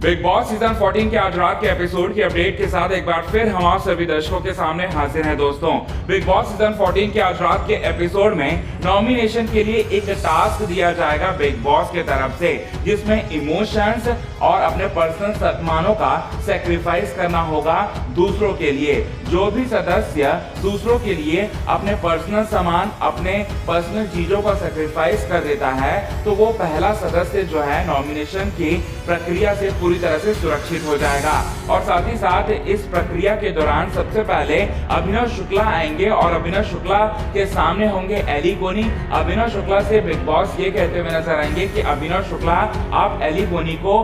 Big boss season 14 के आज रात के एपिसोड की अपडेट के साथ एक बार फिर हम आप सभी दर्शकों के सामने हाजिर हैं दोस्तों। बिग बॉस सीजन 14 के आज रात के एपिसोड में नॉमिनेशन के लिए एक टास्क दिया जाएगा बिग बॉस के तरफ से, जिसमें इमोशंस और अपने पर्सनल सम्मानों का सेक्रीफाइस करना होगा दूसरों के लिए। जो भी सदस्य दूसरों के लिए अपने पर्सनल सामान, अपने पर्सनल चीजों का सेक्रीफाइस कर देता है तो वो पहला सदस्य जो है नॉमिनेशन की प्रक्रिया से पूरी तरह से सुरक्षित हो जाएगा। और साथ ही साथ इस प्रक्रिया के दौरान सबसे पहले अभिनव शुक्ला आएंगे और अभिनव शुक्ला के सामने होंगे एली गोनी। अभिनव शुक्ला से बिग बॉस ये कहते हुए नजर आएंगे कि अभिनव शुक्ला, आप एली गोनी को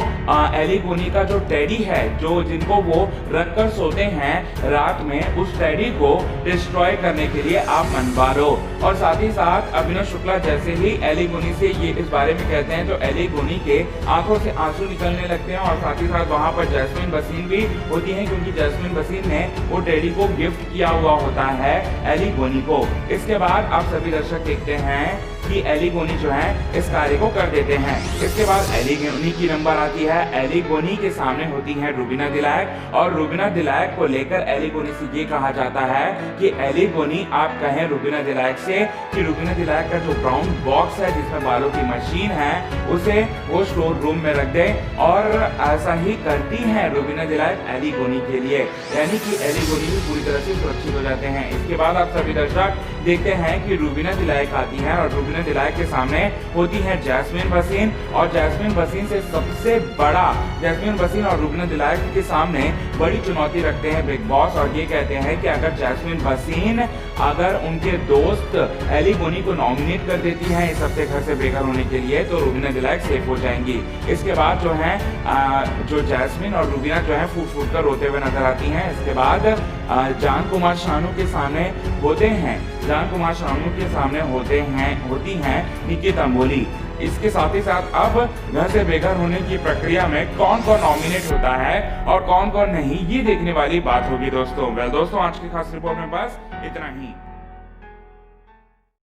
एली गोनी का जो टेडी है, जो जिनको वो रख कर सोते हैं रात में, उस टेडी को डिस्ट्रॉय करने के लिए आप मनवा लो। और साथ ही साथ अभिनव शुक्ला जैसे ही एली गोनी से ये इस बारे में कहते हैं तो एली गोनी के आंखों से आंसू निकलने लगते हैं। और साथ ही साथ वहां पर जैस्मिन भसीन भी होती है, क्योंकि जैस्मिन भसीन ने वो टेडी को गिफ्ट किया हुआ होता है एली गोनी को। इसके बाद आप सभी दर्शक देखते हैं कि एली गोनी जो है इस कार्य को कर देते हैं। इसके बाद एली गोनी की नंबर आती है। एली गोनी के सामने होती है रुबीना दिलायक, और रुबीना दिलायक को लेकर एली गोनी से ये कहा जाता है कि एली गोनी, आप कहें रुबीना दिलायक से कि रुबीना दिलायक का जो ब्राउन बॉक्स है जिसमें बालों की मशीन है, उसे वो स्टोर रूम में रख दे। और ऐसा ही करती है रुबीना दिलायक एली गोनी के लिए, यानी कि एली गोनी भी पूरी तरह से सुरक्षित हो जाते हैं। इसके बाद आप सभी दर्शक देखते हैं कि रुबीना दिलायक आती है और रुबीना दिलायक के सामने होती है जैस्मिन भसीन। और जैस्मिन भसीन से सबसे बड़ा, जैस्मिन भसीन और रुबीना दिलायक के सामने बड़ी चुनौती रखते हैं बिग बॉस, और ये कहते हैं कि अगर जैस्मिन भसीन अगर उनके दोस्त एली गोनी को नॉमिनेट कर देती है इस हफ्ते घर से बेघर होने के लिए, तो रुबीना दिलायक सेफ हो जाएंगी। इसके बाद जो है जो जैस्मिन और रुबीना जो है फूट फूट कर रोते हुए नजर आती हैं। इसके बाद जान कुमार शानू के सामने होते हैं, जान कुमार शानू के सामने होती हैं निकिता मोली। इसके साथ ही साथ अब घर से बेघर होने की प्रक्रिया में कौन कौन नॉमिनेट होता है और कौन कौन नहीं, ये देखने वाली बात होगी दोस्तों। दोस्तों, आज की खास रिपोर्ट में बस इतना ही।